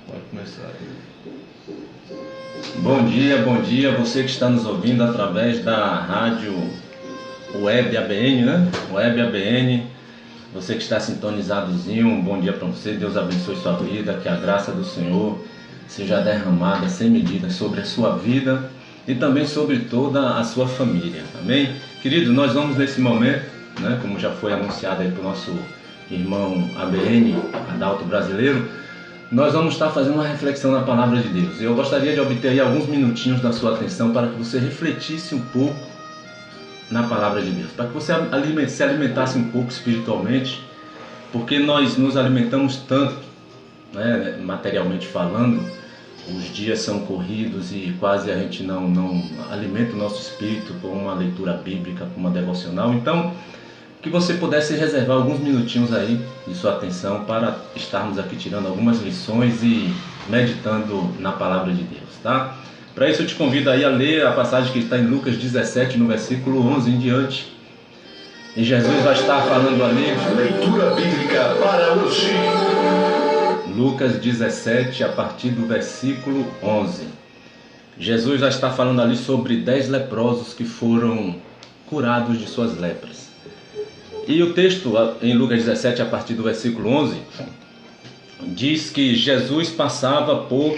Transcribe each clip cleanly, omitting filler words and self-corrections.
Pode começar. Bom dia, você que está nos ouvindo através da rádio Web ABN, né? Web ABN, você que está sintonizadozinho, um bom dia para você, Deus abençoe sua vida, que a graça do Senhor seja derramada sem medida sobre a sua vida e também sobre toda a sua família, amém? Querido, nós vamos nesse momento, né, como já foi anunciado aí para o nosso irmão ABN, Adalto Brasileiro, nós vamos estar fazendo uma reflexão na palavra de Deus. Eu gostaria de obter aí alguns minutinhos da sua atenção para que você refletisse um pouco na palavra de Deus, para que você se alimentasse um pouco espiritualmente, porque nós nos alimentamos tanto, né, materialmente falando, os dias são corridos e quase a gente não alimenta o nosso espírito com uma leitura bíblica, com uma devocional. Então, que você pudesse reservar alguns minutinhos aí de sua atenção para estarmos aqui tirando algumas lições e meditando na palavra de Deus, tá? Para isso eu te convido aí a ler a passagem que está em Lucas 17, no versículo 11 em diante. E Jesus vai estar falando ali... A leitura bíblica para hoje. Lucas 17, a partir do versículo 11. Jesus já está falando ali sobre 10 leprosos que foram curados de suas lepras. E o texto em Lucas 17, a partir do versículo 11, diz que Jesus passava por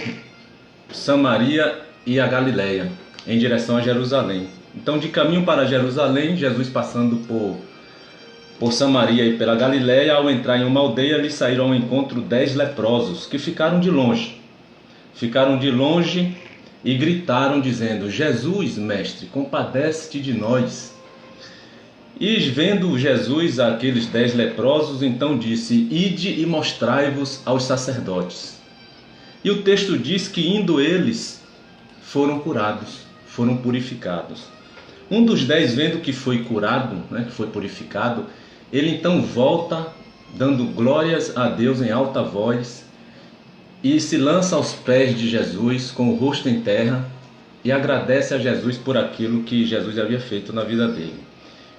Samaria e a Galileia, em direção a Jerusalém. Então, de caminho para Jerusalém, Jesus passando por Samaria e pela Galileia, ao entrar em uma aldeia, lhe saíram ao encontro 10 leprosos, que ficaram de longe. Ficaram de longe e gritaram, dizendo: Jesus, mestre, compadece-te de nós. E vendo Jesus aqueles 10 leprosos, então disse: Ide e mostrai-vos aos sacerdotes. E o texto diz que indo eles, foram curados, foram purificados. Um dos 10, vendo que foi curado, né, que foi purificado, ele então volta, dando glórias a Deus em alta voz, e se lança aos pés de Jesus, com o rosto em terra, e agradece a Jesus por aquilo que Jesus havia feito na vida dele.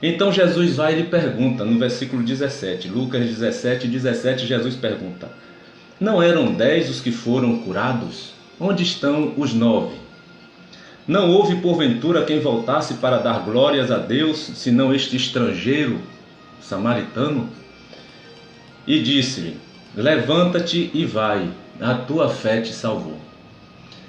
Então Jesus vai e lhe pergunta, no versículo 17, Lucas 17, 17, Jesus pergunta: Não eram 10 os que foram curados? Onde estão os 9? Não houve porventura quem voltasse para dar glórias a Deus, senão este estrangeiro samaritano? E disse-lhe: Levanta-te e vai, a tua fé te salvou.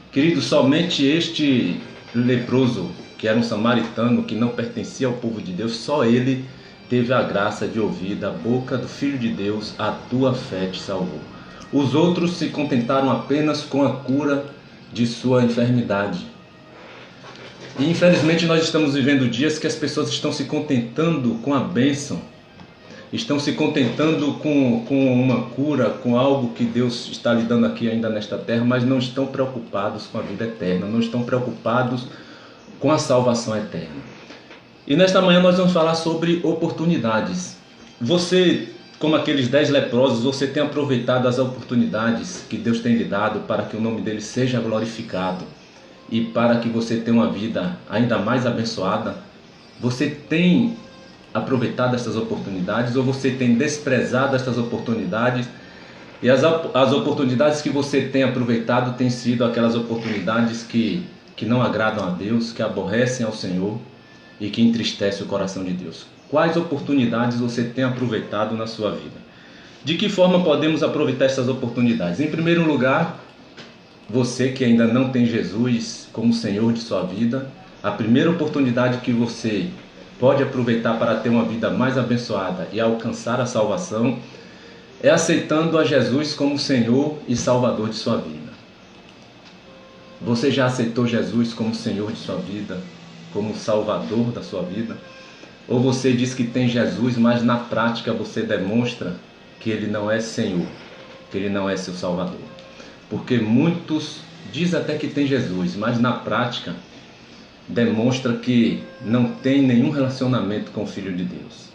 Querido, somente este leproso, que era um samaritano, que não pertencia ao povo de Deus, só ele teve a graça de ouvir da boca do Filho de Deus: a tua fé te salvou. Os outros se contentaram apenas com a cura de sua enfermidade. E infelizmente nós estamos vivendo dias que as pessoas estão se contentando com a bênção, estão se contentando com uma cura, com algo que Deus está lhe dando aqui ainda nesta terra, mas não estão preocupados com a vida eterna, não estão preocupados com a salvação eterna. E nesta manhã nós vamos falar sobre oportunidades. Você, como aqueles 10 leprosos, você tem aproveitado as oportunidades que Deus tem lhe dado para que o nome dele seja glorificado e para que você tenha uma vida ainda mais abençoada? Você tem aproveitado essas oportunidades ou você tem desprezado essas oportunidades? E as oportunidades que você tem aproveitado têm sido aquelas oportunidades que não agradam a Deus, que aborrecem ao Senhor e que entristecem o coração de Deus. Quais oportunidades você tem aproveitado na sua vida? De que forma podemos aproveitar essas oportunidades? Em primeiro lugar, você que ainda não tem Jesus como Senhor de sua vida, a primeira oportunidade que você pode aproveitar para ter uma vida mais abençoada e alcançar a salvação é aceitando a Jesus como Senhor e Salvador de sua vida. Você já aceitou Jesus como Senhor de sua vida, como Salvador da sua vida? Ou você diz que tem Jesus, mas na prática você demonstra que Ele não é Senhor, que Ele não é seu Salvador? Porque muitos dizem até que tem Jesus, mas na prática demonstra que não tem nenhum relacionamento com o Filho de Deus.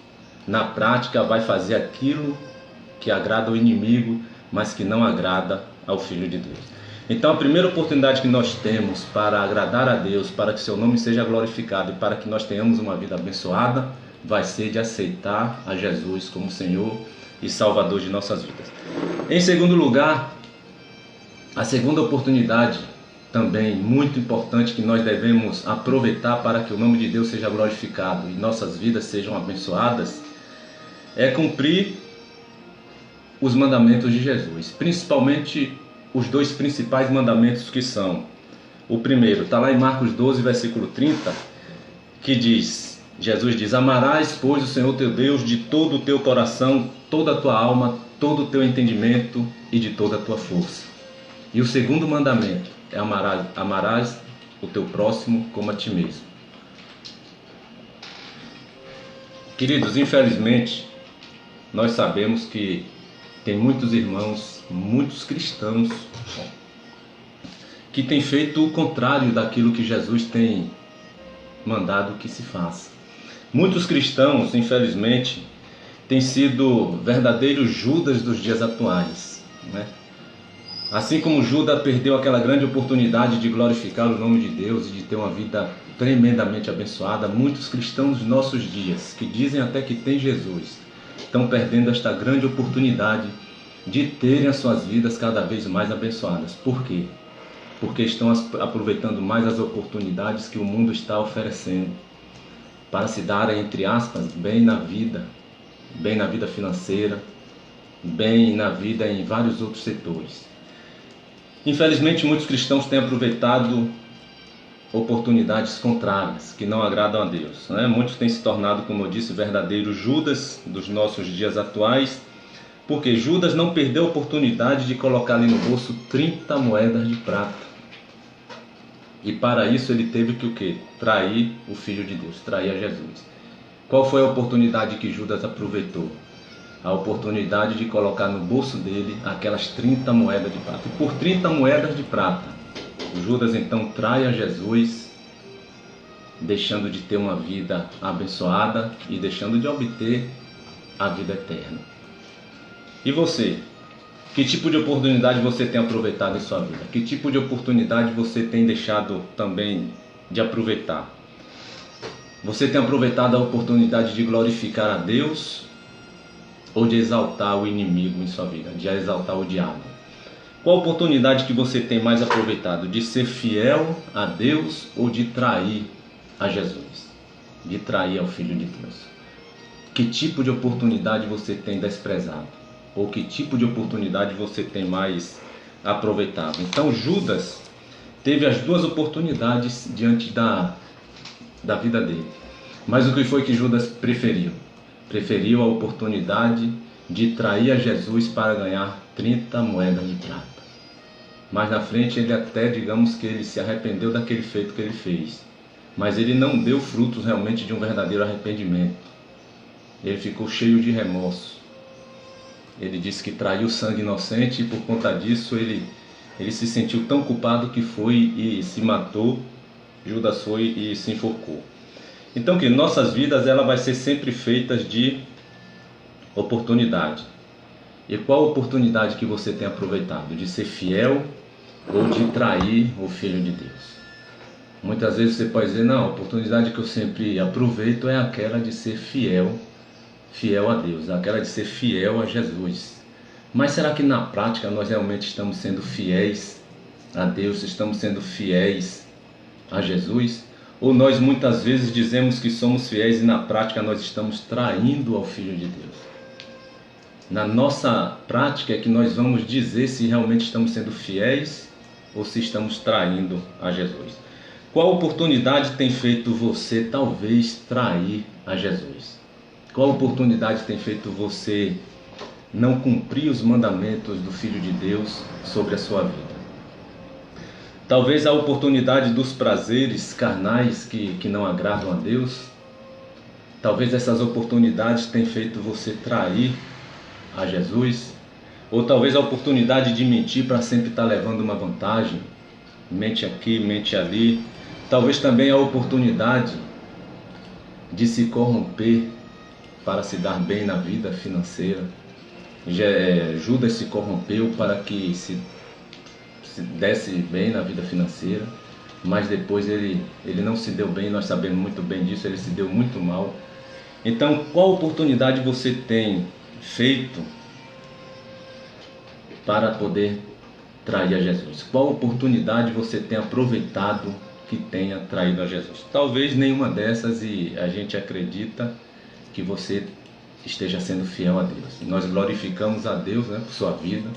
Na prática vai fazer aquilo que agrada ao inimigo, mas que não agrada ao Filho de Deus. Então a primeira oportunidade que nós temos para agradar a Deus, para que seu nome seja glorificado e para que nós tenhamos uma vida abençoada, vai ser de aceitar a Jesus como Senhor e Salvador de nossas vidas. Em segundo lugar, A segunda oportunidade, também muito importante, que nós devemos aproveitar para que o nome de Deus seja glorificado e nossas vidas sejam abençoadas, é cumprir os mandamentos de Jesus, principalmente os dois principais mandamentos, que são: o primeiro está lá em Marcos 12, versículo 30, que diz, Jesus diz: amarás, pois, o Senhor teu Deus de todo o teu coração, toda a tua alma, todo o teu entendimento e de toda a tua força. E o segundo mandamento é: amarás o teu próximo como a ti mesmo. Queridos, infelizmente, nós sabemos que tem muitos irmãos, muitos cristãos, que têm feito o contrário daquilo que Jesus tem mandado que se faça. Muitos cristãos, infelizmente, têm sido verdadeiros Judas dos dias atuais, né? Assim como Judas perdeu aquela grande oportunidade de glorificar o nome de Deus e de ter uma vida tremendamente abençoada, muitos cristãos dos nossos dias, que dizem até que tem Jesus, estão perdendo esta grande oportunidade de terem as suas vidas cada vez mais abençoadas. Por quê? Porque estão aproveitando mais as oportunidades que o mundo está oferecendo para se darem, entre aspas, bem na vida financeira, bem na vida em vários outros setores. Infelizmente, muitos cristãos têm aproveitado oportunidades contrárias, que não agradam a Deus, né? Muitos têm se tornado, como eu disse, verdadeiros Judas dos nossos dias atuais, porque Judas não perdeu a oportunidade de colocar ali no bolso 30 moedas de prata. E para isso ele teve que o quê? Trair o Filho de Deus, trair a Jesus. Qual foi a oportunidade que Judas aproveitou? A oportunidade de colocar no bolso dele aquelas 30 moedas de prata. E por 30 moedas de prata, Judas então trai a Jesus, deixando de ter uma vida abençoada e deixando de obter a vida eterna. E você? Que tipo de oportunidade você tem aproveitado em sua vida? Que tipo de oportunidade você tem deixado também de aproveitar? Você tem aproveitado a oportunidade de glorificar a Deus ou de exaltar o inimigo em sua vida, de exaltar o diabo? Qual oportunidade que você tem mais aproveitado? De ser fiel a Deus ou de trair a Jesus? De trair ao Filho de Deus? Que tipo de oportunidade você tem desprezado? Ou que tipo de oportunidade você tem mais aproveitado? Então Judas teve as duas oportunidades diante da vida dele. Mas o que foi que Judas preferiu? Preferiu a oportunidade de trair a Jesus para ganhar 30 moedas de prata. Mais na frente ele até, digamos que ele se arrependeu daquele feito que ele fez. Mas ele não deu frutos realmente de um verdadeiro arrependimento. Ele ficou cheio de remorso. Ele disse que traiu sangue inocente e por conta disso ele se sentiu tão culpado que foi e se matou. Judas foi e se enforcou. Então que nossas vidas ela vai ser sempre feitas de oportunidade. E qual oportunidade que você tem aproveitado? De ser fiel ou de trair o Filho de Deus? Muitas vezes você pode dizer: não, a oportunidade que eu sempre aproveito é aquela de ser fiel a Deus, aquela de ser fiel a Jesus. Mas será que na prática nós realmente estamos sendo fiéis a Deus, estamos sendo fiéis a Jesus? Ou nós muitas vezes dizemos que somos fiéis e na prática nós estamos traindo ao Filho de Deus? Na nossa prática é que nós vamos dizer se realmente estamos sendo fiéis ou se estamos traindo a Jesus. Qual oportunidade tem feito você talvez trair a Jesus? Qual oportunidade tem feito você não cumprir os mandamentos do Filho de Deus sobre a sua vida? Talvez a oportunidade dos prazeres carnais que não agradam a Deus. Talvez essas oportunidades tenham feito você trair a Jesus. Ou talvez a oportunidade de mentir para sempre estar levando uma vantagem. Mente aqui, mente ali. Talvez também a oportunidade de se corromper para se dar bem na vida financeira. Judas se corrompeu para que se desse bem na vida financeira, mas depois ele não se deu bem, nós sabemos muito bem disso, ele se deu muito mal. Então, qual oportunidade você tem feito para poder trair a Jesus? Qual oportunidade você tem aproveitado que tenha traído a Jesus? Talvez nenhuma dessas, e a gente acredita que você esteja sendo fiel a Deus. Nós glorificamos a Deus, né, por sua vida.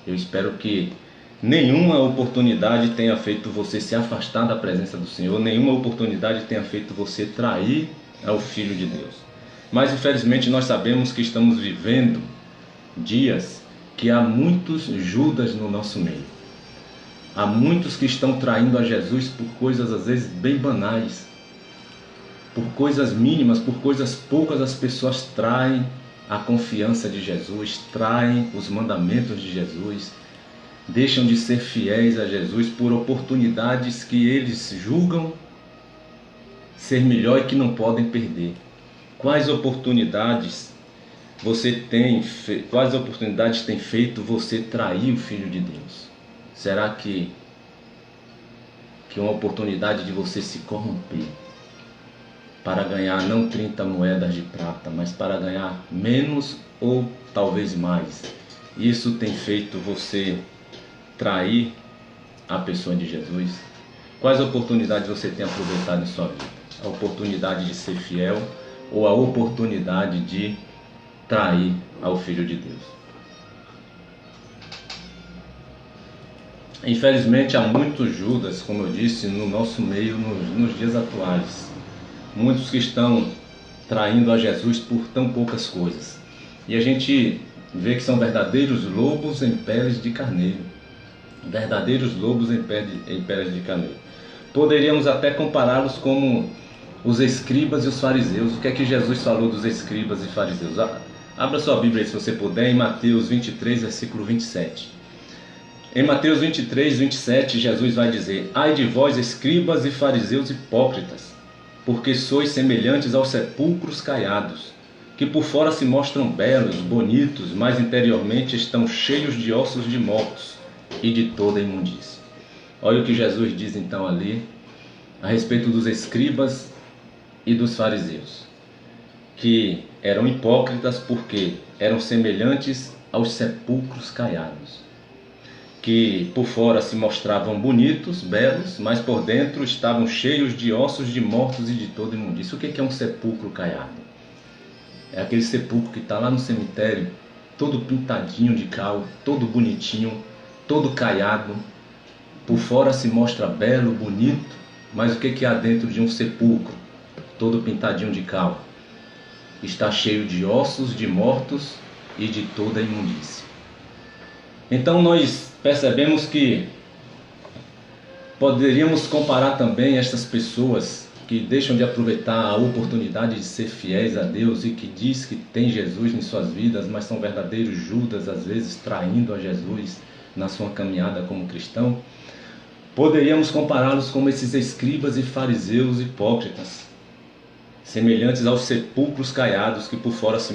Eu espero que nenhuma oportunidade tenha feito você se afastar da presença do Senhor, nenhuma oportunidade tenha feito você trair ao Filho de Deus. Mas infelizmente nós sabemos que estamos vivendo dias que há muitos Judas no nosso meio. Há muitos que estão traindo a Jesus por coisas às vezes bem banais. Por coisas mínimas, por coisas poucas, as pessoas traem a confiança de Jesus, traem os mandamentos de Jesus, deixam de ser fiéis a Jesus por oportunidades que eles julgam ser melhor e que não podem perder. Quais oportunidades tem feito você trair o Filho de Deus? Será que uma oportunidade de você se corromper para ganhar não 30 moedas de prata, mas para ganhar menos ou talvez mais, isso tem feito você trair a pessoa de Jesus? Quais oportunidades você tem aproveitado em sua vida? A oportunidade de ser fiel ou a oportunidade de trair ao Filho de Deus? Infelizmente há muitos Judas, como eu disse, no nosso meio nos dias atuais. Muitos que estão traindo a Jesus por tão poucas coisas. E a gente vê que são verdadeiros lobos em peles de carneiro. Verdadeiros lobos em peles de carneiro. Poderíamos até compará-los como os escribas e os fariseus. O que é que Jesus falou dos escribas e fariseus? Abra sua Bíblia aí, se você puder, em Mateus 23, versículo 27. Em Mateus 23, 27, Jesus vai dizer: ai de vós, escribas e fariseus hipócritas, porque sois semelhantes aos sepulcros caiados, que por fora se mostram belos, bonitos, mas interiormente estão cheios de ossos de mortos e de toda imundície. Olha o que Jesus diz então ali a respeito dos escribas e dos fariseus, que eram hipócritas porque eram semelhantes aos sepulcros caiados, que por fora se mostravam bonitos, belos, mas por dentro estavam cheios de ossos de mortos e de toda imundície. O que é um sepulcro caiado? É aquele sepulcro que está lá no cemitério, todo pintadinho de cal, todo bonitinho, todo caiado. Por fora se mostra belo, bonito, mas o que há dentro de um sepulcro, todo pintadinho de cal? Está cheio de ossos de mortos e de toda imundície. Então nós percebemos que poderíamos comparar também estas pessoas que deixam de aproveitar a oportunidade de ser fiéis a Deus e que diz que tem Jesus em suas vidas, mas são verdadeiros Judas, às vezes traindo a Jesus na sua caminhada como cristão. Poderíamos compará-los como esses escribas e fariseus hipócritas, semelhantes aos sepulcros caiados que por fora se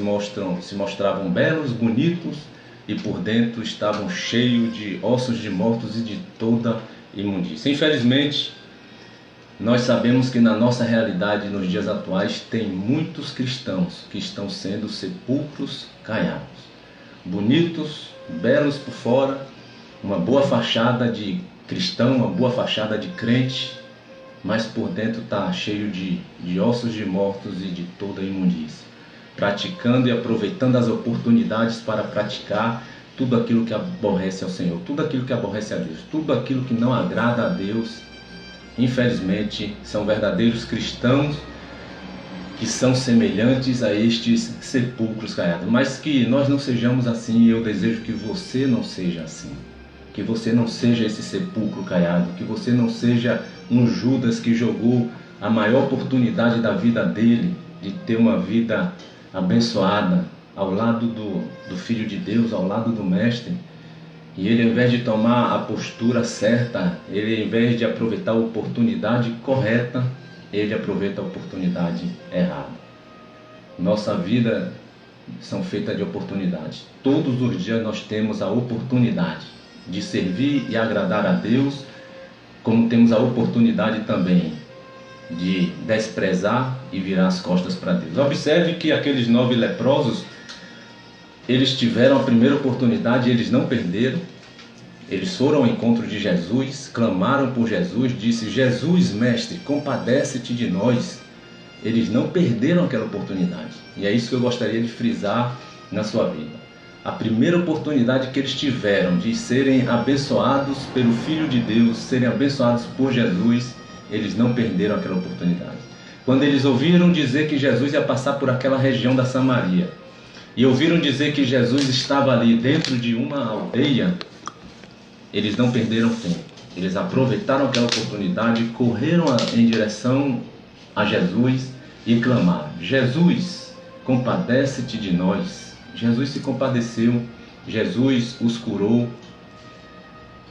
mostravam belos, bonitos, e por dentro estavam cheios de ossos de mortos e de toda imundícia. Infelizmente, nós sabemos que na nossa realidade, nos dias atuais, tem muitos cristãos que estão sendo sepulcros caiados. Bonitos, belos por fora, uma boa fachada de cristão, uma boa fachada de crente, mas por dentro está cheio de ossos de mortos e de toda imundícia. Praticando e aproveitando as oportunidades para praticar tudo aquilo que aborrece ao Senhor, tudo aquilo que aborrece a Deus, tudo aquilo que não agrada a Deus. Infelizmente, são verdadeiros cristãos que são semelhantes a estes sepulcros caiados. Mas que nós não sejamos assim, e eu desejo que você não seja assim. Que você não seja esse sepulcro caiado, que você não seja um Judas que jogou a maior oportunidade da vida dele, de ter uma vida abençoada ao lado do Filho de Deus, ao lado do Mestre, e ele, ao invés de tomar a postura certa, ele, ao invés de aproveitar a oportunidade correta, ele aproveita a oportunidade errada. Nossa vida são feitas de oportunidades. Todos os dias nós temos a oportunidade de servir e agradar a Deus, como temos a oportunidade também de desprezar e virar as costas para Deus. Observe que aqueles 9 leprosos, eles tiveram a primeira oportunidade e eles não perderam. Eles foram ao encontro de Jesus, clamaram por Jesus, disse: Jesus, mestre, compadece-te de nós. Eles não perderam aquela oportunidade. E é isso que eu gostaria de frisar na sua vida. A primeira oportunidade que eles tiveram de serem abençoados pelo Filho de Deus, serem abençoados por Jesus, eles não perderam aquela oportunidade. Quando eles ouviram dizer que Jesus ia passar por aquela região da Samaria, e ouviram dizer que Jesus estava ali dentro de uma aldeia, eles não perderam tempo. Eles aproveitaram aquela oportunidade, correram em direção a Jesus e clamaram: Jesus, compadece-te de nós. Jesus se compadeceu, Jesus os curou.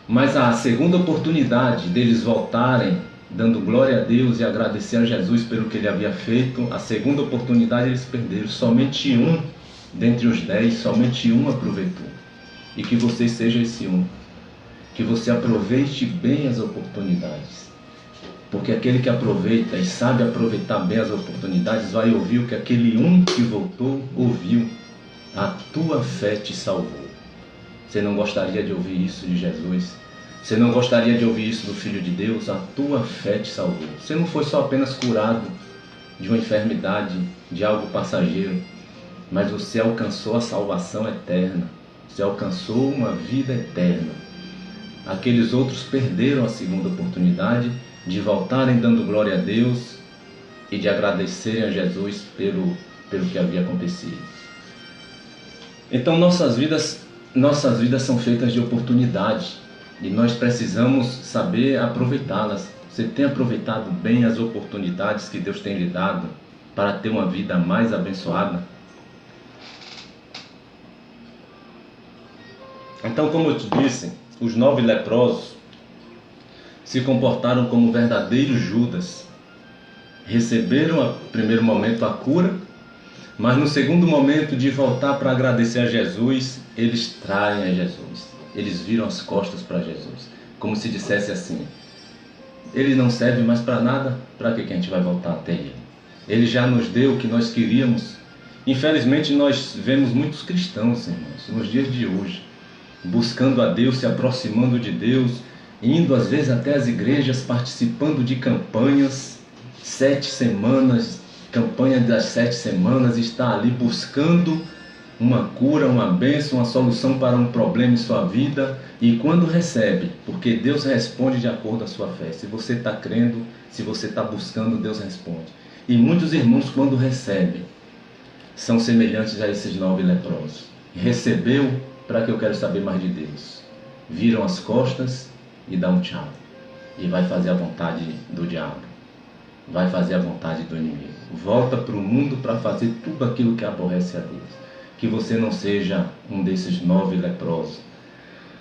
Mas a segunda oportunidade deles voltarem, dando glória a Deus e agradecer a Jesus pelo que ele havia feito, a segunda oportunidade eles perderam. Somente um dentre os 10, somente um aproveitou. E que você seja esse um. Que você aproveite bem as oportunidades. Porque aquele que aproveita e sabe aproveitar bem as oportunidades vai ouvir o que aquele um que voltou ouviu: a tua fé te salvou. Você não gostaria de ouvir isso de Jesus? Você não gostaria de ouvir isso do Filho de Deus? A tua fé te salvou. Você não foi só apenas curado de uma enfermidade, de algo passageiro, mas você alcançou a salvação eterna. Você alcançou uma vida eterna. Aqueles outros perderam a segunda oportunidade de voltarem dando glória a Deus e de agradecerem a Jesus pelo que havia acontecido. Então nossas vidas são feitas de oportunidade e nós precisamos saber aproveitá-las. Você tem aproveitado bem as oportunidades que Deus tem lhe dado para ter uma vida mais abençoada? Então, como eu te disse, os 9 leprosos se comportaram como verdadeiros Judas. Receberam, no primeiro momento, a cura, mas no segundo momento de voltar para agradecer a Jesus, eles traem a Jesus. Eles viram as costas para Jesus, como se dissesse assim: ele não serve mais para nada, para que a gente vai voltar até ele? Ele já nos deu o que nós queríamos. Infelizmente nós vemos muitos cristãos, irmãos, nos dias de hoje, buscando a Deus, se aproximando de Deus, indo às vezes até as igrejas, participando de campanhas, 7 semanas, campanha das 7 semanas, está ali buscando uma cura, uma bênção, uma solução para um problema em sua vida, e quando recebe, porque Deus responde de acordo com a sua fé. Se você está crendo, se você está buscando, Deus responde. E muitos irmãos, quando recebem, são semelhantes a esses 9 leprosos. Recebeu, para que eu quero saber mais de Deus? Viram as costas e dá um tchau. E vai fazer a vontade do diabo. Vai fazer a vontade do inimigo. Volta para o mundo para fazer tudo aquilo que aborrece a Deus. Que você não seja um desses 9 leprosos,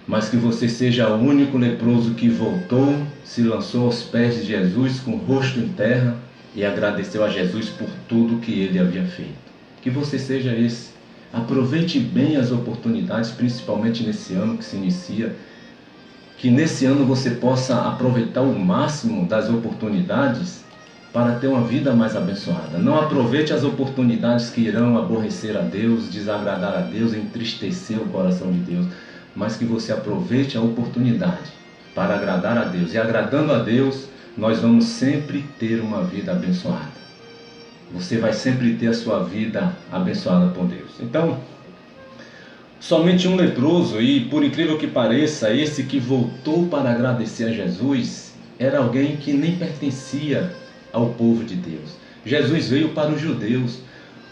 mas que você seja o único leproso que voltou, se lançou aos pés de Jesus com o rosto em terra e agradeceu a Jesus por tudo que ele havia feito. Que você seja esse. Aproveite bem as oportunidades, principalmente nesse ano que se inicia. Que nesse ano você possa aproveitar o máximo das oportunidades para ter uma vida mais abençoada. Não aproveite as oportunidades que irão aborrecer a Deus, desagradar a Deus, entristecer o coração de Deus, mas que você aproveite a oportunidade para agradar a Deus. E agradando a Deus, nós vamos sempre ter uma vida abençoada. Você vai sempre ter a sua vida abençoada por Deus. Então, somente um leproso, e por incrível que pareça, esse que voltou para agradecer a Jesus, era alguém que nem pertencia ao povo de Deus. Jesus veio para os judeus.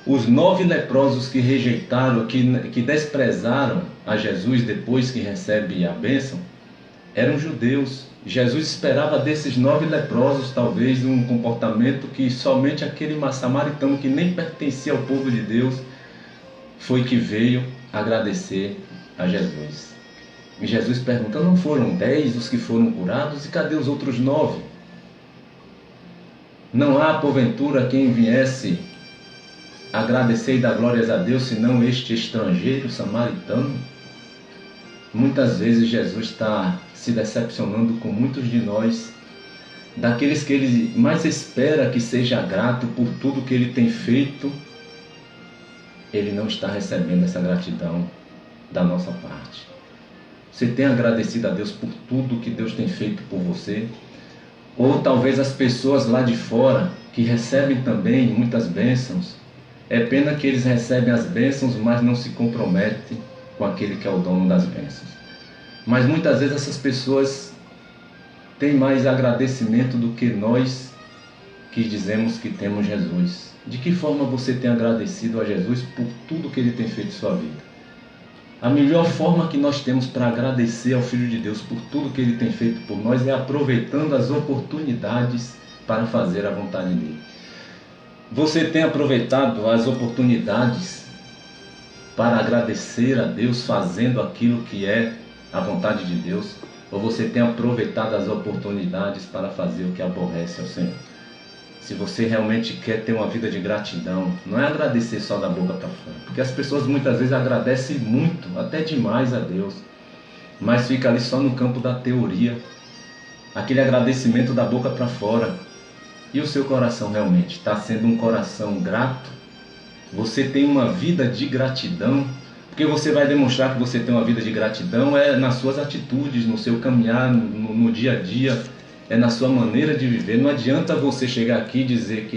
Os 9 leprosos que rejeitaram, que desprezaram a Jesus depois que recebe a bênção, eram judeus. Jesus esperava desses 9 leprosos talvez um comportamento que somente aquele samaritano que nem pertencia ao povo de Deus foi que veio agradecer a Jesus. E Jesus pergunta: não foram 10 os que foram curados? E cadê os outros 9? Não há porventura quem viesse agradecer e dar glórias a Deus, senão este estrangeiro samaritano? Muitas vezes Jesus está se decepcionando com muitos de nós, daqueles que ele mais espera que seja grato por tudo que ele tem feito. Ele não está recebendo essa gratidão da nossa parte. Você tem agradecido a Deus por tudo que Deus tem feito por você? Ou talvez as pessoas lá de fora que recebem também muitas bênçãos, é pena que eles recebem as bênçãos, mas não se comprometem com aquele que é o dono das bênçãos. Mas muitas vezes essas pessoas têm mais agradecimento do que nós que dizemos que temos Jesus. De que forma você tem agradecido a Jesus por tudo que Ele tem feito em sua vida? A melhor forma que nós temos para agradecer ao Filho de Deus por tudo que Ele tem feito por nós é aproveitando as oportunidades para fazer a vontade dEle. Você tem aproveitado as oportunidades para agradecer a Deus fazendo aquilo que é a vontade de Deus? Ou você tem aproveitado as oportunidades para fazer o que aborrece ao Senhor? Se você realmente quer ter uma vida de gratidão, não é agradecer só da boca para fora, porque as pessoas muitas vezes agradecem muito, até demais a Deus, mas fica ali só no campo da teoria, aquele agradecimento da boca para fora. E o seu coração realmente está sendo um coração grato? Você tem uma vida de gratidão? Porque você vai demonstrar que você tem uma vida de gratidão nas suas atitudes, no seu caminhar, no dia a dia, é na sua maneira de viver. Não adianta você chegar aqui e dizer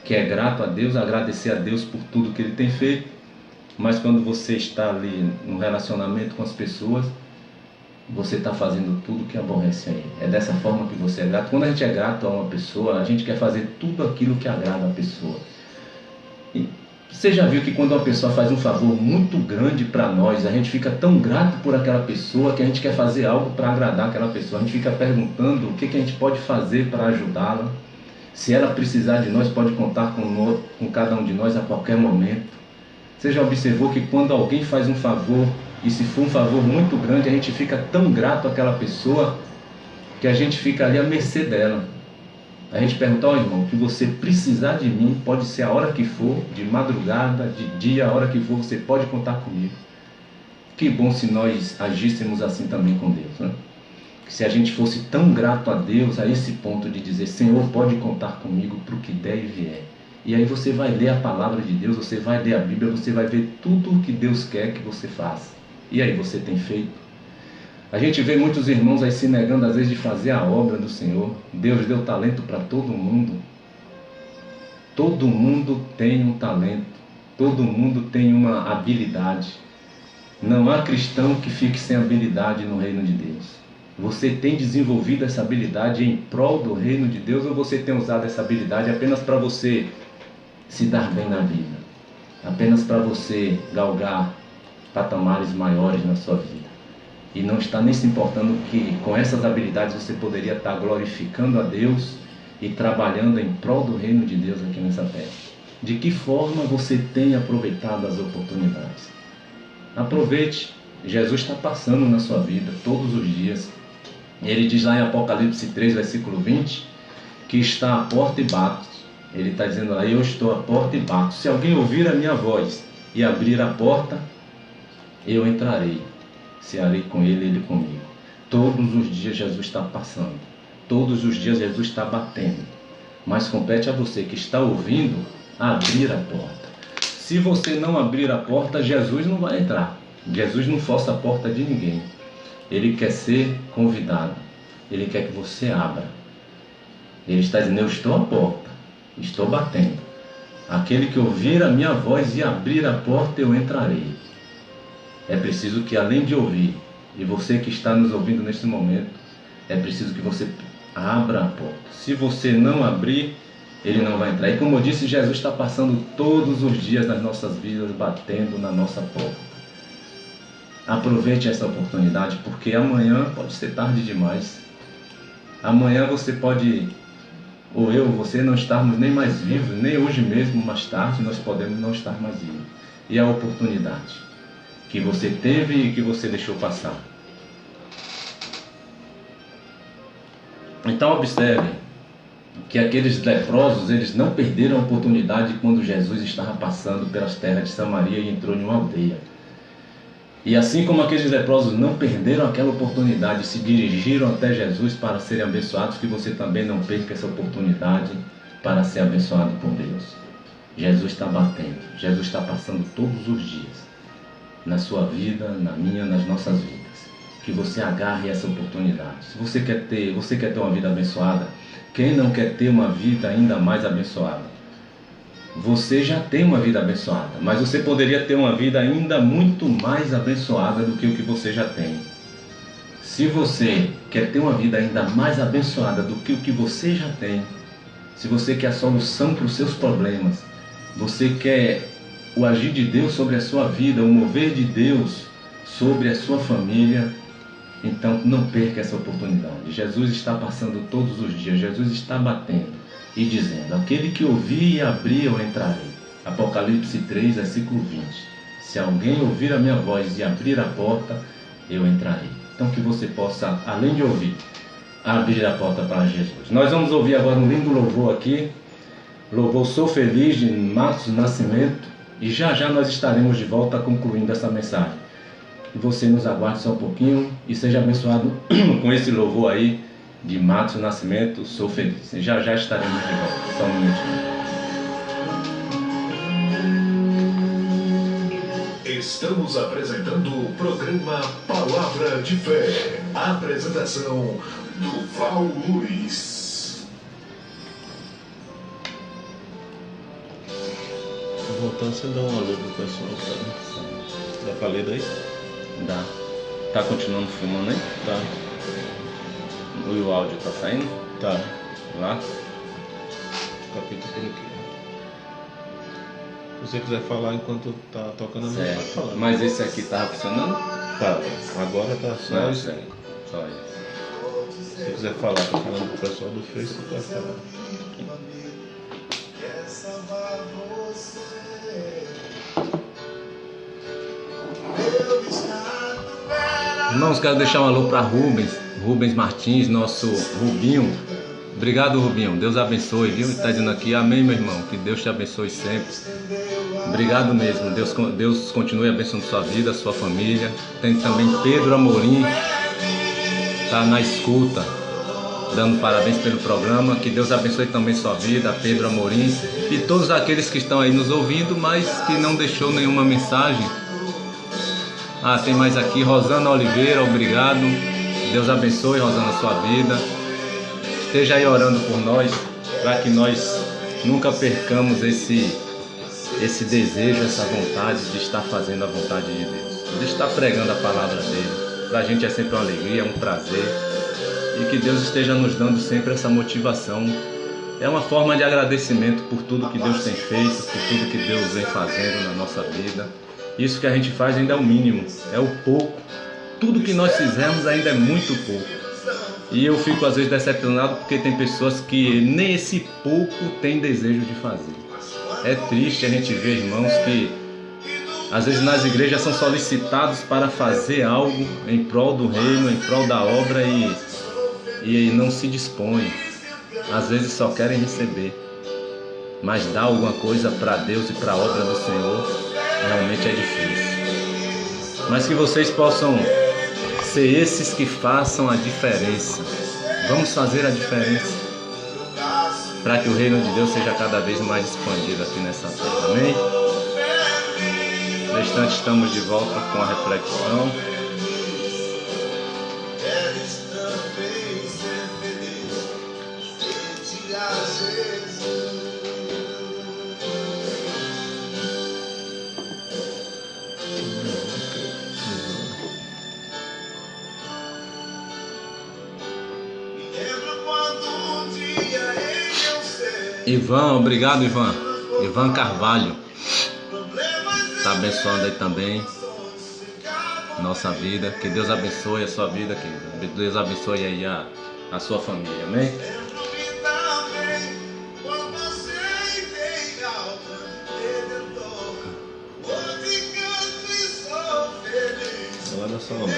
que é grato a Deus, agradecer a Deus por tudo que Ele tem feito, mas quando você está ali no relacionamento com as pessoas, você está fazendo tudo que aborrece a Ele. É dessa forma que você é grato. Quando a gente é grato a uma pessoa, a gente quer fazer tudo aquilo que agrada a pessoa. E você já viu que quando uma pessoa faz um favor muito grande para nós, a gente fica tão grato por aquela pessoa que a gente quer fazer algo para agradar aquela pessoa. A gente fica perguntando o que a gente pode fazer para ajudá-la. Se ela precisar de nós, pode contar com cada um de nós a qualquer momento. Você já observou que quando alguém faz um favor, e se for um favor muito grande, a gente fica tão grato àquela pessoa que a gente fica ali à mercê dela. A gente pergunta: ó irmão, o que você precisar de mim, pode ser a hora que for, de madrugada, de dia, a hora que for, você pode contar comigo. Que bom se nós agíssemos assim também com Deus, né? Se a gente fosse tão grato a Deus a esse ponto de dizer: Senhor, pode contar comigo para o que der e vier. E aí você vai ler a palavra de Deus, você vai ler a Bíblia, você vai ver tudo o que Deus quer que você faça. E aí você tem feito? A gente vê muitos irmãos aí se negando às vezes de fazer a obra do Senhor. Deus deu talento para todo mundo. Todo mundo tem um talento. Todo mundo tem uma habilidade. Não há cristão que fique sem habilidade no reino de Deus. Você tem desenvolvido essa habilidade em prol do reino de Deus, ou você tem usado essa habilidade apenas para você se dar bem na vida? Apenas para você galgar patamares maiores na sua vida? E não está nem se importando que com essas habilidades você poderia estar glorificando a Deus e trabalhando em prol do reino de Deus aqui nessa terra. De que forma você tem aproveitado as oportunidades? Aproveite. Jesus está passando na sua vida todos os dias. Ele diz lá em Apocalipse 3, versículo 20, que está à porta e bate. Ele está dizendo lá: eu estou à porta e bato. Se alguém ouvir a minha voz e abrir a porta, eu entrarei. Cearei com ele, ele comigo. Todos os dias Jesus está passando. Todos os dias Jesus está batendo. Mas compete a você que está ouvindo abrir a porta. Se você não abrir a porta, Jesus não vai entrar. Jesus não força a porta de ninguém. Ele quer ser convidado. Ele quer que você abra. Ele está dizendo: eu estou à porta, estou batendo. Aquele que ouvir a minha voz e abrir a porta, eu entrarei. É preciso que, além de ouvir, e você que está nos ouvindo neste momento, é preciso que você abra a porta. Se você não abrir, ele não vai entrar. E como eu disse, Jesus está passando todos os dias nas nossas vidas, batendo na nossa porta. Aproveite essa oportunidade, porque amanhã pode ser tarde demais. Amanhã você pode, ou eu, você, não estarmos nem mais vivos, nem hoje mesmo, mais tarde, nós podemos não estar mais vivos. E a oportunidade que você teve e que você deixou passar. Então observe que aqueles leprosos, eles não perderam a oportunidade quando Jesus estava passando pelas terras de Samaria e entrou em uma aldeia. E assim como aqueles leprosos não perderam aquela oportunidade, se dirigiram até Jesus para serem abençoados, que você também não perca essa oportunidade para ser abençoado por Deus. Jesus está batendo, Jesus está passando todos os dias, na sua vida, na minha, nas nossas vidas. que você agarre essa oportunidade. Se você quer ter uma vida abençoada, quem não quer ter uma vida ainda mais abençoada? Você já tem uma vida abençoada, mas você poderia ter uma vida ainda muito mais abençoada do que o que você já tem. Se você quer ter uma vida ainda mais abençoada do que o que você já tem, se você quer a solução para os seus problemas, você quer o agir de Deus sobre a sua vida, o mover de Deus sobre a sua família, então não perca essa oportunidade. Jesus está passando todos os dias, Jesus está batendo e dizendo: aquele que ouvir e abrir, eu entrarei. Apocalipse 3, versículo 20. Se alguém ouvir a minha voz e abrir a porta, eu entrarei. Então que você possa, além de ouvir, abrir a porta para Jesus. Nós vamos ouvir agora um lindo louvor aqui, louvor Sou Feliz, de Matos Nascimento, e já já nós estaremos de volta concluindo essa mensagem. Que você nos aguarde só um pouquinho e seja abençoado com esse louvor aí de Matos Nascimento, Sou Feliz. E já já estaremos de volta, só um minutinho. Estamos apresentando o programa Palavra de Fé. A apresentação do Val Luiz. Voltando, você dá uma luz pro pessoal, tá? Dá pra ler daí? Dá. Tá continuando filmando aí? Tá. E o áudio tá saindo? Tá. Lá? Capítulo por aqui. Se você quiser falar enquanto tá tocando a música, pode falar. Mas esse aqui tá funcionando? Tá. Agora tá só Não, isso. sério. Só isso. Se você quiser falar, tá falando pro pessoal do Face, você pode falar. Irmãos, quero deixar um alô para Rubens Martins, nosso Rubinho. Obrigado, Rubinho. Deus abençoe, viu? Está dizendo aqui, amém, meu irmão. Que Deus te abençoe sempre. Obrigado mesmo. Deus continue abençoando sua vida, sua família. Tem também Pedro Amorim, está na escuta, dando parabéns pelo programa. Que Deus abençoe também sua vida, Pedro Amorim. E todos aqueles que estão aí nos ouvindo, mas que não deixou nenhuma mensagem. Tem mais aqui, Rosana Oliveira, obrigado. Deus abençoe, Rosana, sua vida. Esteja aí orando por nós, para que nós nunca percamos esse desejo, essa vontade de estar fazendo a vontade de Deus, de estar pregando a palavra dele. Para a gente é sempre uma alegria, um prazer, e que Deus esteja nos dando sempre essa motivação. É uma forma de agradecimento por tudo que Deus tem feito, por tudo que Deus vem fazendo na nossa vida. Isso que a gente faz ainda é o mínimo, é o pouco. Tudo que nós fizermos ainda é muito pouco. E eu fico às vezes decepcionado porque tem pessoas que nem esse pouco tem desejo de fazer. É triste a gente ver irmãos que às vezes nas igrejas são solicitados para fazer algo em prol do reino, em prol da obra e não se dispõem. Às vezes só querem receber. Mas dar alguma coisa para Deus e para a obra do Senhor realmente é difícil. Mas que vocês possam ser esses que façam a diferença. Vamos fazer a diferença para que o reino de Deus seja cada vez mais expandido aqui nessa terra. Amém? No instante estamos de volta com a reflexão. Ivan, obrigado, Ivan. Ivan Carvalho está abençoando aí também nossa vida. Que Deus abençoe a sua vida, que Deus abençoe aí a sua família, amém? Lá da Salomé.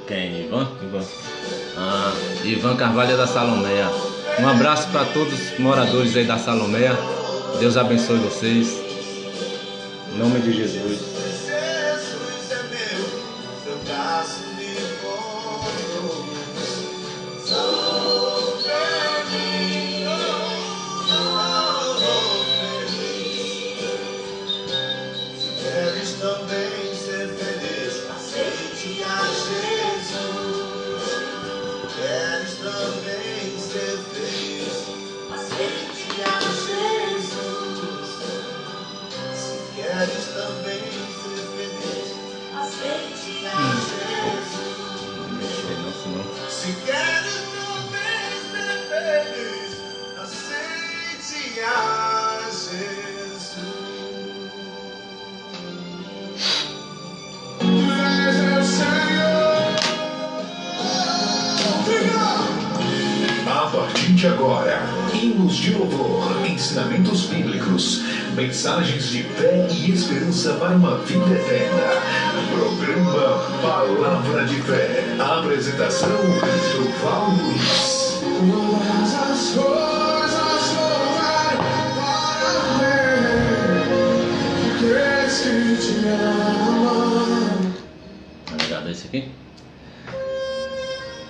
Quem? Ivan? Ivan. Ivan Carvalho é da Salomé. Um abraço para todos os moradores aí da Salomé. Deus abençoe vocês. Em nome de Jesus. de agora, hinos de louvor, ensinamentos bíblicos, mensagens de fé e esperança para uma vida eterna. Programa Palavra de Fé. A apresentação do Val Luiz. Todas as coisas novas para ver, crês que te ama. Obrigado, esse aqui.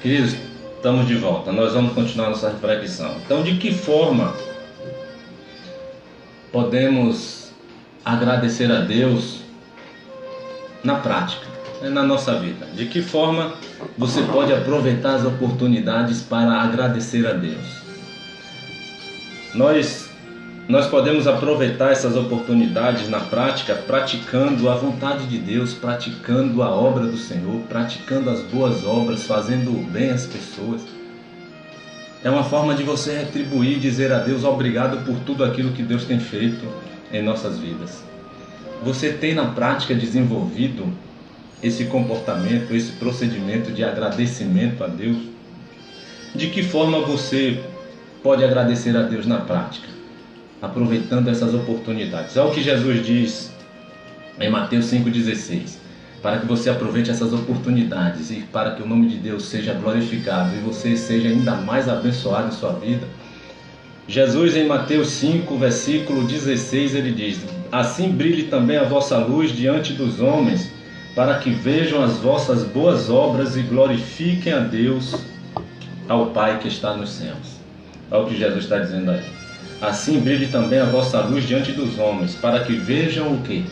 Queridos, estamos de volta. Nós vamos continuar nossa reflexão. Então, de que forma podemos agradecer a Deus na prática, na nossa vida? De que forma você pode aproveitar as oportunidades para agradecer a Deus? Nós podemos aproveitar essas oportunidades na prática praticando a vontade de Deus, praticando a obra do Senhor, praticando as boas obras, fazendo bem às pessoas. É uma forma de você retribuir e dizer a Deus obrigado por tudo aquilo que Deus tem feito em nossas vidas. Você tem na prática desenvolvido esse comportamento, esse procedimento de agradecimento a Deus? De que forma você pode agradecer a Deus na prática? Aproveitando essas oportunidades. É o que Jesus diz em Mateus 5,16. Para que você aproveite essas oportunidades e para que o nome de Deus seja glorificado e você seja ainda mais abençoado em sua vida. Jesus em Mateus 5, versículo 16, ele diz: assim brilhe também a vossa luz diante dos homens, para que vejam as vossas boas obras e glorifiquem a Deus, ao Pai que está nos céus. É o que Jesus está dizendo aí. Assim brilhe também a vossa luz diante dos homens, para que vejam o quê?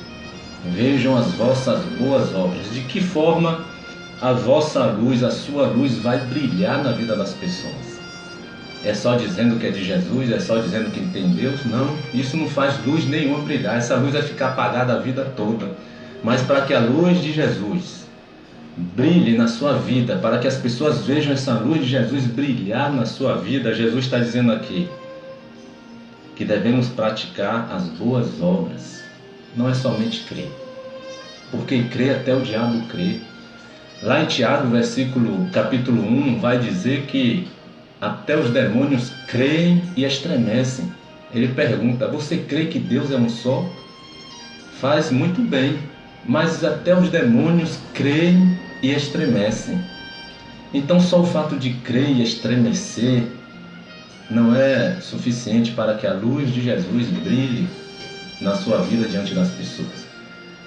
Vejam as vossas boas obras. De que forma a vossa luz, a sua luz vai brilhar na vida das pessoas? É só dizendo que é de Jesus? É só dizendo que tem Deus? Não, isso não faz luz nenhuma brilhar. Essa luz vai ficar apagada a vida toda. Mas para que a luz de Jesus brilhe na sua vida, para que as pessoas vejam essa luz de Jesus brilhar na sua vida, Jesus está dizendo aqui que devemos praticar as boas obras. Não é somente crer, porque crer até o diabo crê. Lá em Tiago, capítulo 1, vai dizer que até os demônios creem e estremecem. Ele pergunta: você crê que Deus é um só? Faz muito bem, mas até os demônios creem e estremecem. Então só o fato de crer e estremecer não é suficiente para que a luz de Jesus brilhe na sua vida diante das pessoas.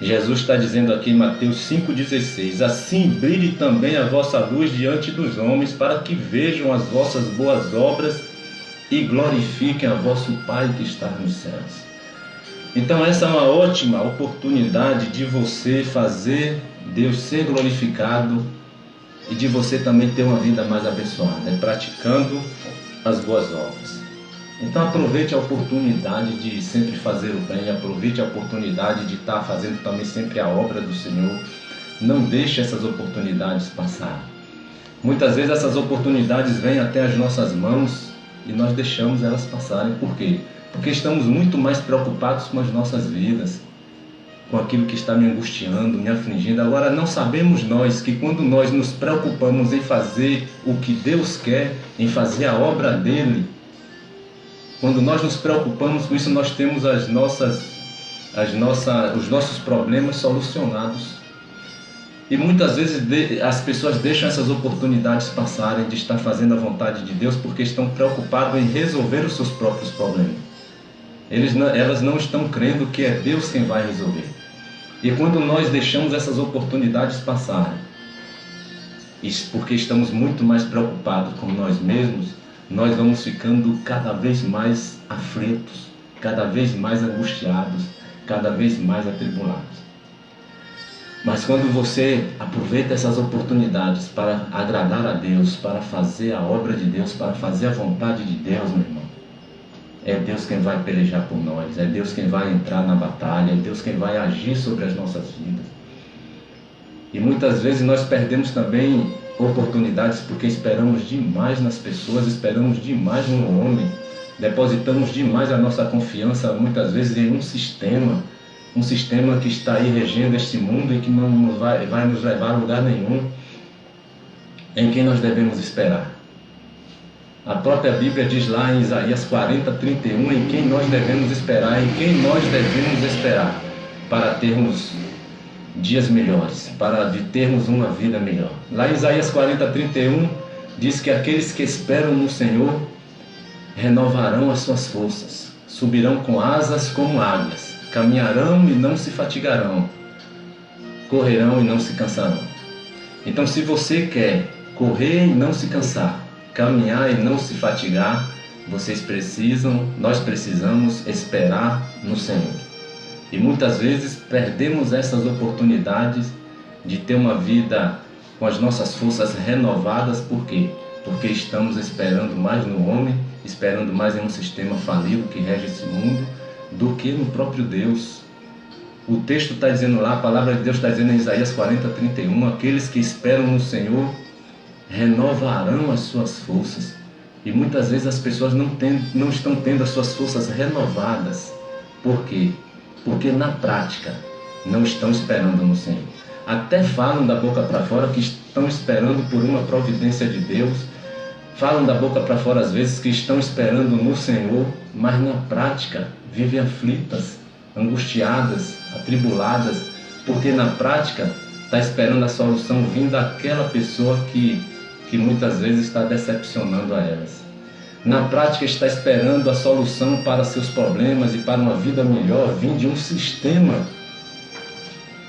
Jesus está dizendo aqui em Mateus 5,16: assim brilhe também a vossa luz diante dos homens, para que vejam as vossas boas obras e glorifiquem a vosso Pai que está nos céus. Então essa é uma ótima oportunidade de você fazer Deus ser glorificado e de você também ter uma vida mais abençoada, praticando as boas obras. Então aproveite a oportunidade de sempre fazer o bem, aproveite a oportunidade de estar fazendo também sempre a obra do Senhor. Não deixe essas oportunidades passar. Muitas vezes essas oportunidades vêm até as nossas mãos e nós deixamos elas passarem. Por quê? Porque estamos muito mais preocupados com as nossas vidas, com aquilo que está me angustiando, me afligindo. Agora não sabemos nós que quando nós nos preocupamos em fazer o que Deus quer, em fazer a obra dele, quando nós nos preocupamos com isso, nós temos os nossos problemas solucionados. E muitas vezes as pessoas deixam essas oportunidades passarem de estar fazendo a vontade de Deus porque estão preocupadas em resolver os seus próprios problemas. Elas não estão crendo que é Deus quem vai resolver. E quando nós deixamos essas oportunidades passarem, isso porque estamos muito mais preocupados com nós mesmos, nós vamos ficando cada vez mais aflitos, cada vez mais angustiados, cada vez mais atribulados. Mas quando você aproveita essas oportunidades para agradar a Deus, para fazer a obra de Deus, para fazer a vontade de Deus, meu irmão, é Deus quem vai pelejar por nós, é Deus quem vai entrar na batalha, é Deus quem vai agir sobre as nossas vidas. E muitas vezes nós perdemos também oportunidades porque esperamos demais nas pessoas, esperamos demais no homem, depositamos demais a nossa confiança muitas vezes em um sistema que está aí regendo este mundo e que não vai nos levar a lugar nenhum. Em quem nós devemos esperar? A própria Bíblia diz lá em Isaías 40:31 em quem nós devemos esperar, em quem nós devemos esperar para termos dias melhores, para termos uma vida melhor. Lá em Isaías 40:31 diz que aqueles que esperam no Senhor renovarão as suas forças, subirão com asas como águias, caminharão e não se fatigarão, correrão e não se cansarão. Então, se você quer correr e não se cansar, caminhar e não se fatigar, nós precisamos esperar no Senhor. E muitas vezes perdemos essas oportunidades de ter uma vida com as nossas forças renovadas. Por quê? Porque estamos esperando mais no homem, esperando mais em um sistema falido que rege esse mundo, do que no próprio Deus. O texto está dizendo lá, a palavra de Deus está dizendo em Isaías 40:31, aqueles que esperam no Senhor renovarão as suas forças. E muitas vezes as pessoas não estão tendo as suas forças renovadas. Por quê? Porque na prática não estão esperando no Senhor. Até falam da boca para fora que estão esperando por uma providência de Deus, falam da boca para fora às vezes que estão esperando no Senhor, mas na prática vivem aflitas, angustiadas, atribuladas, porque na prática está esperando a solução vindo daquela pessoa que muitas vezes está decepcionando a elas. Na prática está esperando a solução para seus problemas e para uma vida melhor vindo de um sistema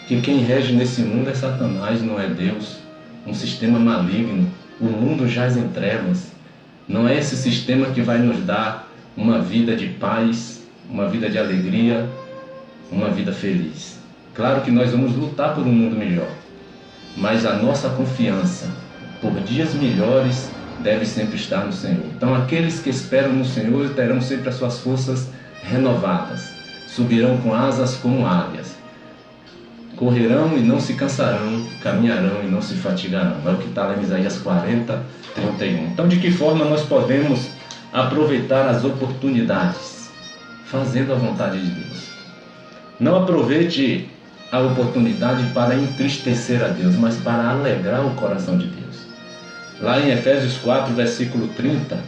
que quem rege nesse mundo é Satanás, não é Deus. Um sistema maligno. O mundo jaz em trevas. Não é esse sistema que vai nos dar uma vida de paz, uma vida de alegria, uma vida feliz. Claro que nós vamos lutar por um mundo melhor, mas a nossa confiança por dias melhores deve sempre estar no Senhor. Então aqueles que esperam no Senhor terão sempre as suas forças renovadas, subirão com asas como águias, correrão e não se cansarão, caminharão e não se fatigarão. É o que está lá em Isaías 40:31. Então, de que forma nós podemos aproveitar as oportunidades? Fazendo a vontade de Deus. Não aproveite a oportunidade para entristecer a Deus, mas para alegrar o coração de Deus. Lá em Efésios 4, versículo 30,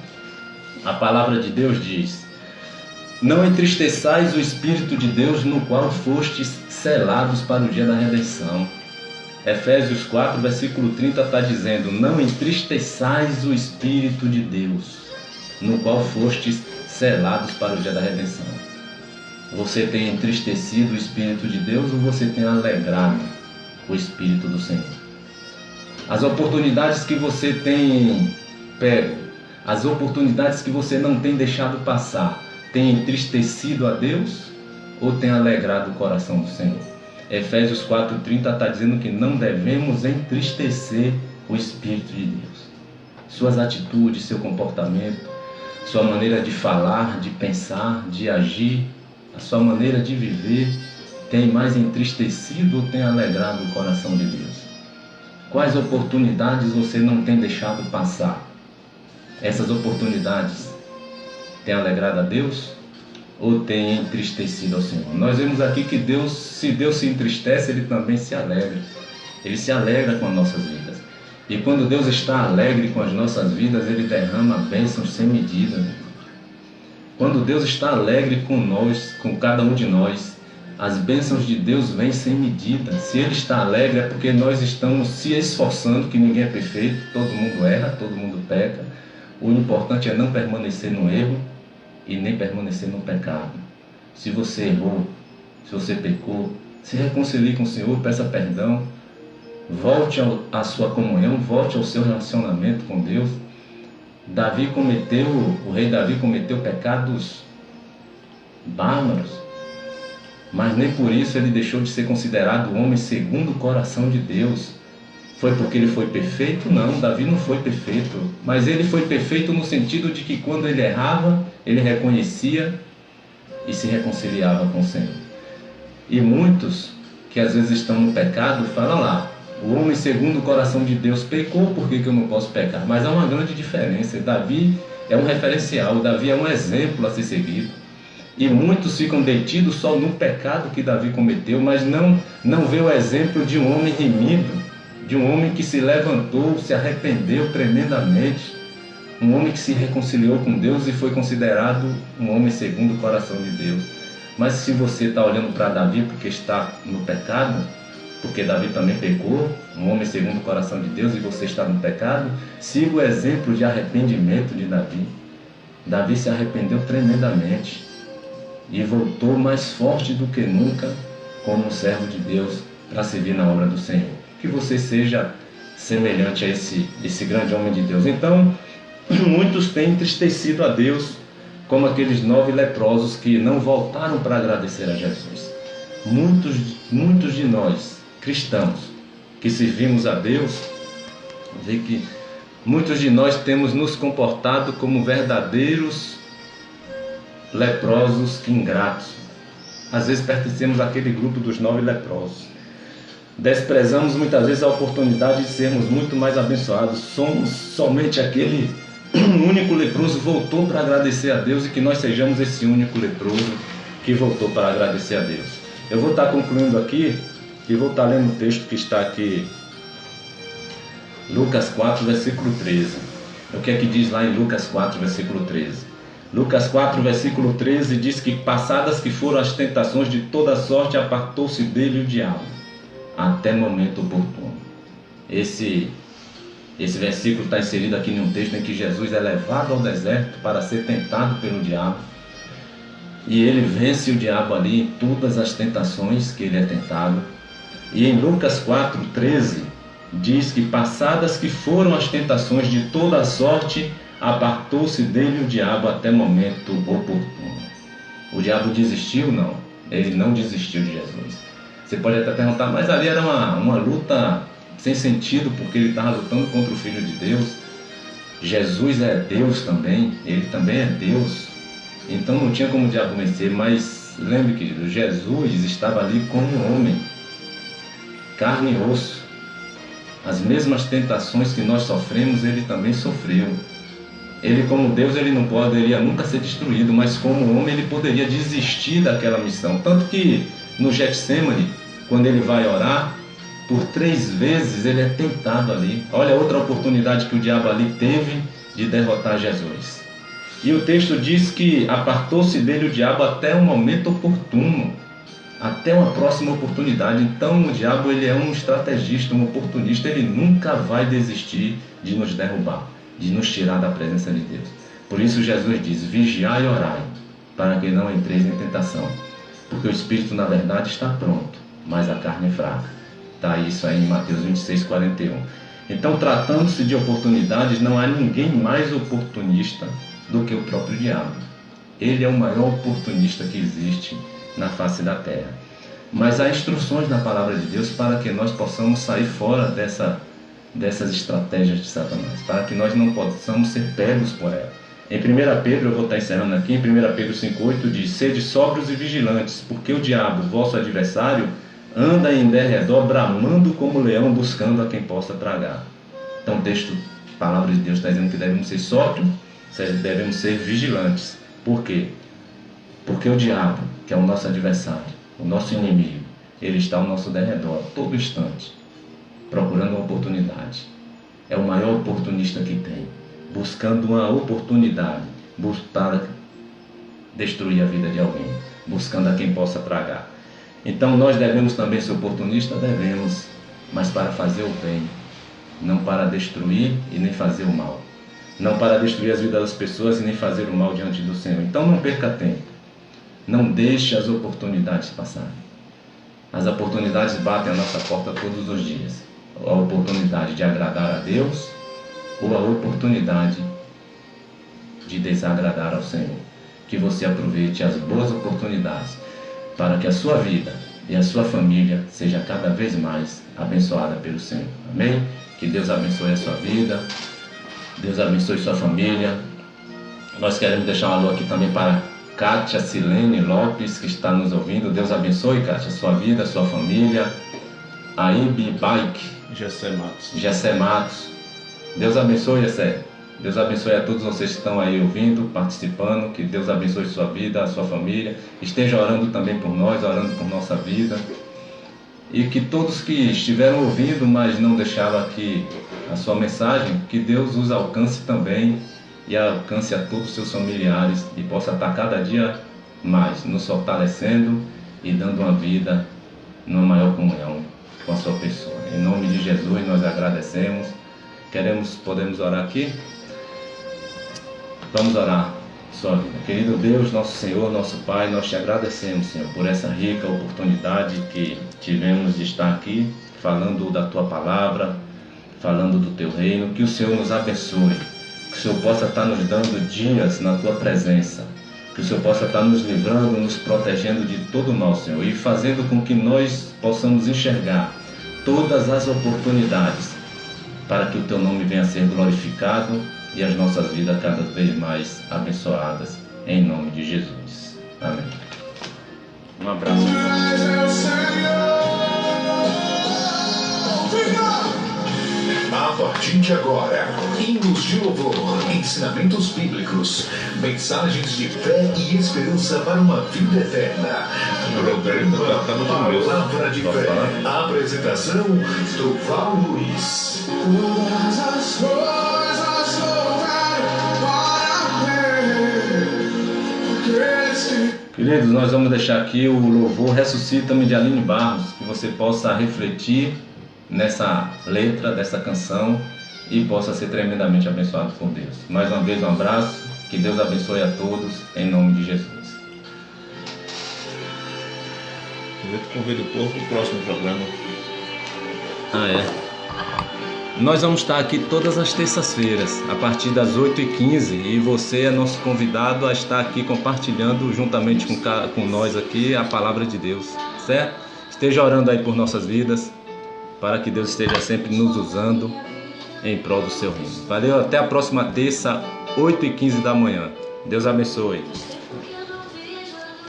a palavra de Deus diz: não entristeçais o Espírito de Deus, no qual fostes selados para o dia da redenção. Efésios 4, versículo 30 está dizendo: não entristeçais o Espírito de Deus, no qual fostes selados para o dia da redenção. Você tem entristecido o Espírito de Deus ou você tem alegrado o Espírito do Senhor? As oportunidades que você tem pego, as oportunidades que você não tem deixado passar, tem entristecido a Deus ou tem alegrado o coração do Senhor? Efésios 4:30 está dizendo que não devemos entristecer o Espírito de Deus. Suas atitudes, seu comportamento, sua maneira de falar, de pensar, de agir, a sua maneira de viver, tem mais entristecido ou tem alegrado o coração de Deus? Quais oportunidades você não tem deixado passar? Essas oportunidades têm alegrado a Deus ou têm entristecido ao Senhor? Nós vemos aqui que Deus, se Deus se entristece, Ele também se alegra. Ele se alegra com as nossas vidas. E quando Deus está alegre com as nossas vidas, Ele derrama bênçãos sem medida. Quando Deus está alegre com nós, com cada um de nós, as bênçãos de Deus vêm sem medida. Se Ele está alegre é porque nós estamos se esforçando, que ninguém é perfeito, todo mundo erra, todo mundo peca. O importante é não permanecer no erro e nem permanecer no pecado. Se você errou, se você pecou, se reconcilie com o Senhor, peça perdão, volte à sua comunhão, volte ao seu relacionamento com Deus. O rei Davi cometeu pecados bárbaros, mas nem por isso ele deixou de ser considerado homem segundo o coração de Deus. Foi porque ele foi perfeito? Não, Davi não foi perfeito, mas ele foi perfeito no sentido de que quando ele errava, ele reconhecia e se reconciliava com o Senhor. E muitos que às vezes estão no pecado falam lá: o homem segundo o coração de Deus pecou, por que eu não posso pecar? Mas há uma grande diferença. Davi é um referencial, Davi é um exemplo a ser seguido. E muitos ficam detidos só no pecado que Davi cometeu, mas não vê o exemplo de um homem remido, de um homem que se levantou, se arrependeu tremendamente, um homem que se reconciliou com Deus e foi considerado um homem segundo o coração de Deus. Mas se você está olhando para Davi porque está no pecado, porque Davi também pecou, um homem segundo o coração de Deus, e você está no pecado, siga o exemplo de arrependimento de Davi. Davi se arrependeu tremendamente e voltou mais forte do que nunca como um servo de Deus para servir na obra do Senhor. Que você seja semelhante a esse grande homem de Deus. Então, muitos têm entristecido a Deus, como aqueles 9 leprosos que não voltaram para agradecer a Jesus. Muitos de nós, cristãos, que servimos a Deus, vê que muitos de nós temos nos comportado como verdadeiros leprosos ingratos. Às vezes pertencemos àquele grupo dos 9 leprosos. Desprezamos muitas vezes a oportunidade de sermos muito mais abençoados. Somos somente aquele único leproso voltou para agradecer a Deus, e que nós sejamos esse único leproso que voltou para agradecer a Deus. Eu vou estar concluindo aqui e vou estar lendo o texto que está aqui, Lucas 4, versículo 13. O que é que diz lá em Lucas 4, versículo 13? Lucas 4, versículo 13 diz que passadas que foram as tentações de toda sorte, apartou-se dele o diabo, até momento oportuno. Esse versículo está inserido aqui em um texto em que Jesus é levado ao deserto para ser tentado pelo diabo. E ele vence o diabo ali em todas as tentações que ele é tentado. E em Lucas 4, 13, diz que passadas que foram as tentações de toda a sorte, apartou-se dele o diabo até momento oportuno. O diabo desistiu? Não. Ele não desistiu de Jesus. Você pode até perguntar, mas ali era uma luta sem sentido, porque ele estava lutando contra o Filho de Deus. Jesus é Deus também, ele também é Deus. Então não tinha como o diabo vencer. Mas lembre que Jesus estava ali como um homem, carne e osso. As mesmas tentações que nós sofremos, ele também sofreu. Ele, como Deus, ele não poderia nunca ser destruído, mas como homem ele poderia desistir daquela missão. Tanto que no Getsemane, quando ele vai orar, por 3 vezes ele é tentado ali. Olha outra oportunidade que o diabo ali teve de derrotar Jesus. E o texto diz que apartou-se dele o diabo até um momento oportuno, até uma próxima oportunidade. Então o diabo ele é um estrategista, um oportunista. Ele nunca vai desistir de nos derrubar, de nos tirar da presença de Deus. Por isso Jesus diz: vigiai e orai, para que não entreis em tentação, porque o espírito na verdade está pronto, mas a carne é fraca. Está isso aí em Mateus 26, 41. Então, tratando-se de oportunidades, não há ninguém mais oportunista do que o próprio diabo. Ele é o maior oportunista que existe na face da terra. Mas há instruções na palavra de Deus para que nós possamos sair fora dessas estratégias de Satanás, para que nós não possamos ser pegos por ela. Em 1 Pedro, eu vou estar encerrando aqui, em 1 Pedro 5,8 diz: sede sóbrios e vigilantes, porque o diabo, vosso adversário, anda em derredor, bramando como leão, buscando a quem possa tragar. Então o texto, a palavra de Deus está dizendo que devemos ser sóbrios, devemos ser vigilantes. Por quê? Porque o diabo, que é o nosso adversário, o nosso inimigo, ele está ao nosso derredor, todo instante, procurando uma oportunidade. É o maior oportunista que tem, buscando uma oportunidade, para destruir a vida de alguém, buscando a quem possa tragar. Então nós devemos também ser oportunistas? Devemos, mas para fazer o bem, não para destruir e nem fazer o mal. Não para destruir as vidas das pessoas e nem fazer o mal diante do Senhor. Então não perca tempo. Não deixe as oportunidades passarem. As oportunidades batem à nossa porta todos os dias. A oportunidade de agradar a Deus ou a oportunidade de desagradar ao Senhor. Que você aproveite as boas oportunidades para que a sua vida e a sua família seja cada vez mais abençoada pelo Senhor. Amém? Que Deus abençoe a sua vida, Deus abençoe sua família. Nós queremos deixar um alô aqui também para Kátia Silene Lopes, que está nos ouvindo. Deus abençoe, Kátia, sua vida, sua família. Aib Bike, Gessé Matos. Deus abençoe, Gessé. Deus abençoe a todos vocês que estão aí ouvindo, participando. Que Deus abençoe sua vida, a sua família. Esteja orando também por nós, orando por nossa vida. E que todos que estiveram ouvindo, mas não deixaram aqui a sua mensagem, que Deus os alcance também e alcance a todos os seus familiares e possa estar cada dia mais nos fortalecendo e dando uma vida numa maior comunhão com a sua pessoa. Em nome de Jesus nós agradecemos. Podemos orar aqui? Vamos orar sua vida. Querido Deus, nosso Senhor, nosso Pai, nós te agradecemos, Senhor, por essa rica oportunidade que tivemos de estar aqui falando da tua palavra, falando do teu reino. Que o Senhor nos abençoe, que o Senhor possa estar nos dando dias na tua presença, que o Senhor possa estar nos livrando, nos protegendo de todo o mal, Senhor, e fazendo com que nós possamos enxergar todas as oportunidades para que o teu nome venha a ser glorificado e as nossas vidas cada vez mais abençoadas, em nome de Jesus. Amém. Um abraço. A partir de agora, hinos de louvor, ensinamentos bíblicos, mensagens de fé e esperança para uma vida eterna. Programa Palavra de Fé. A apresentação, Duval Luiz. Todas as coisas louvaram para ver. Queridos, nós vamos deixar aqui o louvor Ressuscita-me de Aline Barros, que você possa refletir nessa letra dessa canção e possa ser tremendamente abençoado por Deus. Mais uma vez um abraço, que Deus abençoe a todos, em nome de Jesus. Eu te convido o povo para o próximo programa. Nós vamos estar aqui todas as terças-feiras, a partir das 8h15, e você é nosso convidado a estar aqui compartilhando juntamente com nós aqui a palavra de Deus, certo? Esteja orando aí por nossas vidas, para que Deus esteja sempre nos usando em prol do seu reino. Valeu, até a próxima terça, 8h15 da manhã. Deus abençoe.